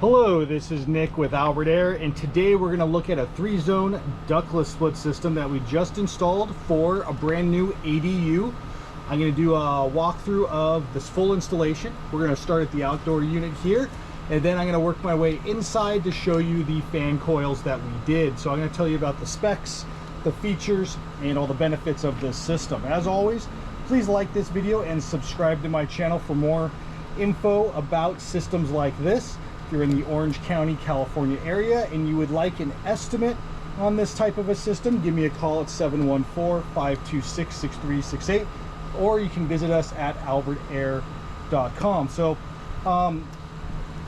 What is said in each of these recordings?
Hello, this is Nick with Albert Air, and today we're going to look at a 3-zone ductless split system that we just installed for a brand new ADU. I'm going to do a walkthrough of this full installation. We're going to start at the outdoor unit here, and then I'm going to work my way inside to show you the fan coils that we did. So I'm going to tell you about the specs, the features, and all the benefits of this system. As always, please like this video and subscribe to my channel for more info about systems like this. If you're in the Orange County, California area and you would like an estimate on this type of a system, give me a call at 714-526-6368, or you can visit us at albertair.com. So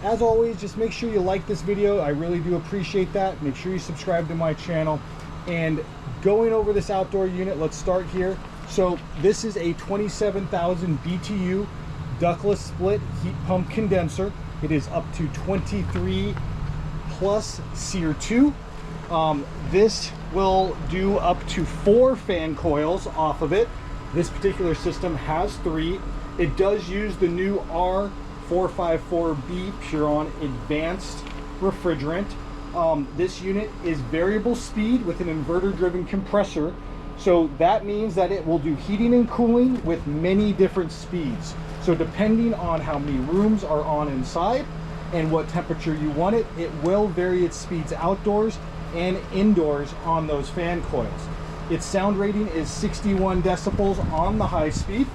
as always, just make sure you like this video. I really do appreciate that. Make sure you subscribe to my channel. And going over this outdoor unit, let's start here. So this is a 27,000 BTU ductless split heat pump condenser. It is up to 23 plus SEER 2. This will do up to 4 fan coils off of it. This particular system has 3. It does use the new R454B Puron advanced refrigerant. This unit is variable speed with an inverter driven compressor. So that means that it will do heating and cooling with many different speeds. So depending on how many rooms are on inside and what temperature you want it, it will vary its speeds outdoors and indoors on those fan coils. Its sound rating is 61 decibels on the high speed,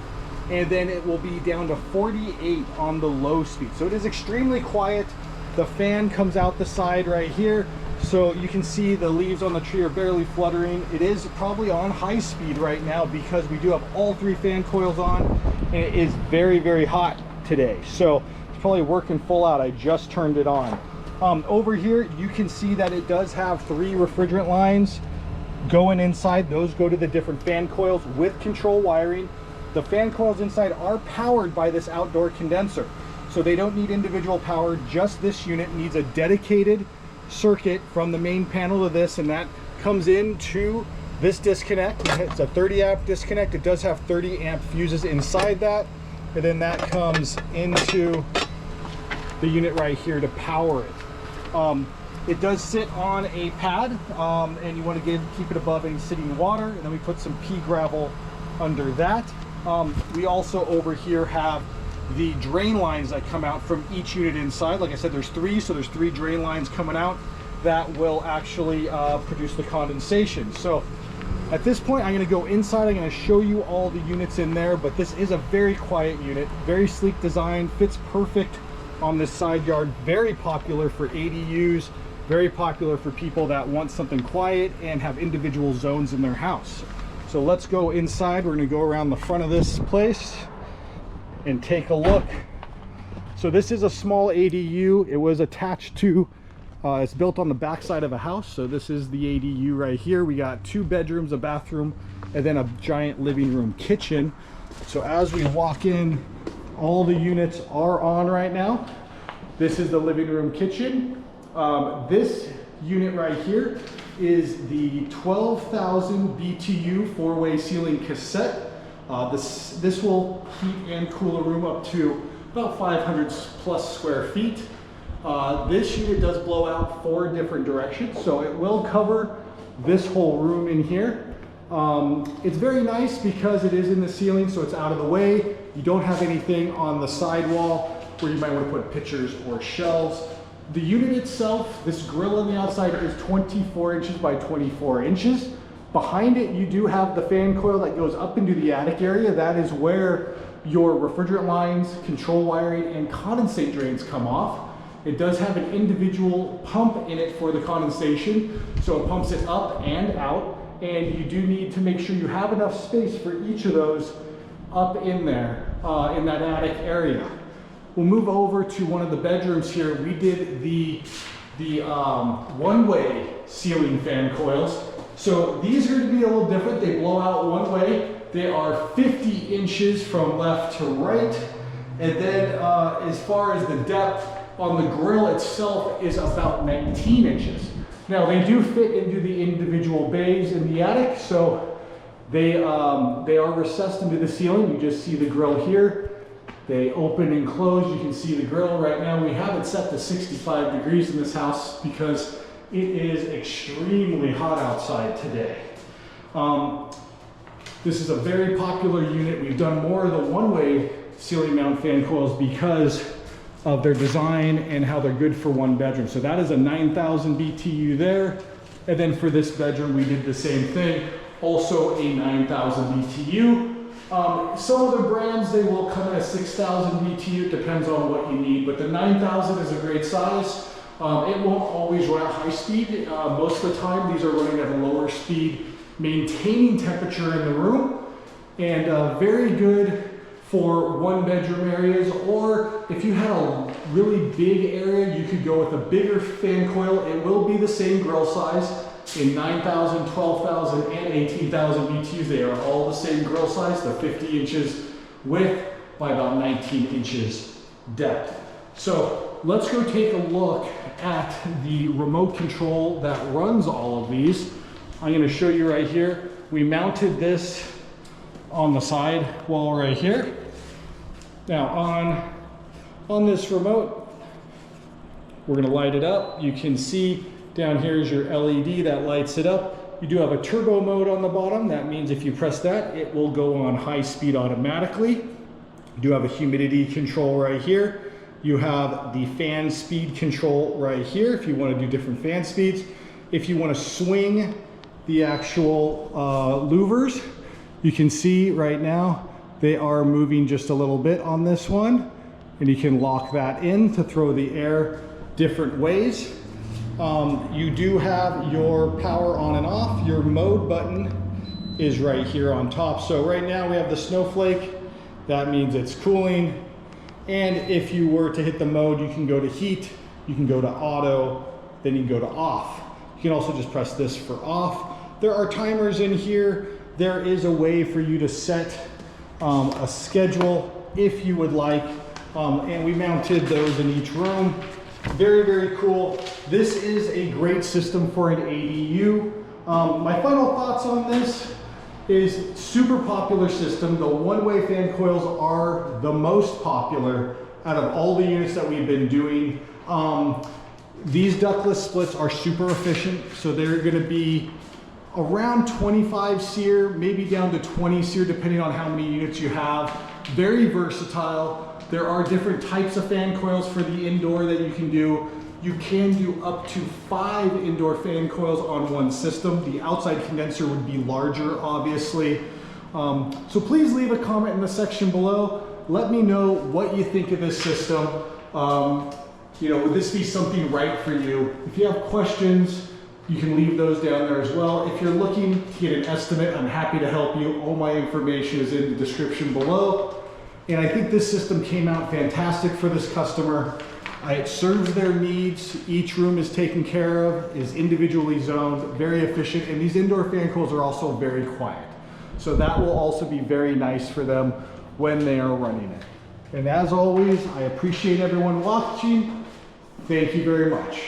and then it will be down to 48 on the low speed. So it is extremely quiet. The fan comes out the side right here, so you can see the leaves on the tree are barely fluttering. It is probably on high speed right now because we do have all 3 fan coils on, and it is very, very hot today. So it's probably working full out. I just turned it on. Over here, you can see that it does have 3 refrigerant lines going inside. Those go to the different fan coils with control wiring. The fan coils inside are powered by this outdoor condenser, so they don't need individual power. Just this unit needs a dedicated circuit from the main panel to this, and that comes into this disconnect. It's a 30 amp disconnect. It does have 30 amp fuses inside that, and then that comes into the unit right here to power it. It does sit on a pad, and you want to keep it above any sitting water, and then we put some pea gravel under that. We also over here have the drain lines that come out from each unit inside. Like I said, there's 3, so there's 3 drain lines coming out that will actually produce the condensation. So at this point, I'm going to go inside. I'm going to show you all the units in there, but this is a very quiet unit, very sleek design, fits perfect on this side yard. Very popular for ADUs, very popular for people that want something quiet and have individual zones in their house. So let's go inside. We're going to go around the front of this place and take a look. So this is a small ADU. It was attached to, it's built on the back side of a house. So this is the ADU right here. We got 2 bedrooms, a bathroom, and then a giant living room kitchen. So as we walk in, all the units are on right now. This is the living room kitchen. This unit right here is the 12,000 BTU 4-way ceiling cassette. This will heat and cool a room up to about 500 plus square feet. This unit does blow out 4 different directions, so it will cover this whole room in here. It's very nice because it is in the ceiling, so it's out of the way. You don't have anything on the side wall where you might want to put pictures or shelves. The unit itself, this grill on the outside, is 24 inches by 24 inches. Behind it, you do have the fan coil that goes up into the attic area. That is where your refrigerant lines, control wiring, and condensate drains come off. It does have an individual pump in it for the condensation, so it pumps it up and out, and you do need to make sure you have enough space for each of those up in there, in that attic area. We'll move over to one of the bedrooms here. We did the one-way ceiling fan coils. So these are going to be a little different. They blow out one way. They are 50 inches from left to right. And then as far as the depth on the grill itself is about 19 inches. Now they do fit into the individual bays in the attic, so they are recessed into the ceiling. You just see the grill here. They open and close. You can see the grill right now. We have it set to 65 degrees in this house because it is extremely hot outside today. This is a very popular unit. We've done more of the one-way ceiling mount fan coils because of their design and how they're good for one bedroom. So that is a 9,000 BTU there. And then for this bedroom, we did the same thing. Also a 9,000 BTU. Some of the brands, they will come at 6,000 BTU. It depends on what you need, but the 9,000 is a great size. It won't always run at high speed. Most of the time, these are running at a lower speed, maintaining temperature in the room, and very good for one bedroom areas, or if you had a really big area, you could go with a bigger fan coil. It will be the same grill size in 9,000, 12,000, and 18,000 BTUs. They are all the same grill size, the 50 inches width by about 19 inches depth. So let's go take a look at the remote control that runs all of these. I'm going to show you right here. We mounted this on the side wall right here. Now on this remote, we're going to light it up. You can see down here is your LED that lights it up. You do have a turbo mode on the bottom. That means if you press that, it will go on high speed automatically. You do have a humidity control right here. You have the fan speed control right here if you want to do different fan speeds. If you want to swing the actual louvers, you can see right now they are moving just a little bit on this one, and you can lock that in to throw the air different ways. You do have your power on and off. Your mode button is right here on top. So right now we have the snowflake. That means it's cooling. And if you were to hit the mode, you can go to heat, you can go to auto, then you can go to off. You can also just press this for off. There are timers in here. There is a way for you to set a schedule if you would like. And we mounted those in each room. Very, very cool. This is a great system for an ADU. My final thoughts on this is super popular system. The one-way fan coils are the most popular out of all the units that we've been doing. These ductless splits are super efficient, so they're going to be around 25 SEER, maybe down to 20 SEER, depending on how many units you have. Very versatile. There are different types of fan coils for the indoor that you can do. You can do up to 5 indoor fan coils on one system. The outside condenser would be larger, obviously. So please leave a comment in the section below. Let me know what you think of this system. Would this be something right for you? If you have questions, you can leave those down there as well. If you're looking to get an estimate, I'm happy to help you. All my information is in the description below. And I think this system came out fantastic for this customer. It serves their needs. Each room is taken care of, is individually zoned, very efficient. And these indoor fan coils are also very quiet. So that will also be very nice for them when they are running it. And as always, I appreciate everyone watching. Thank you very much.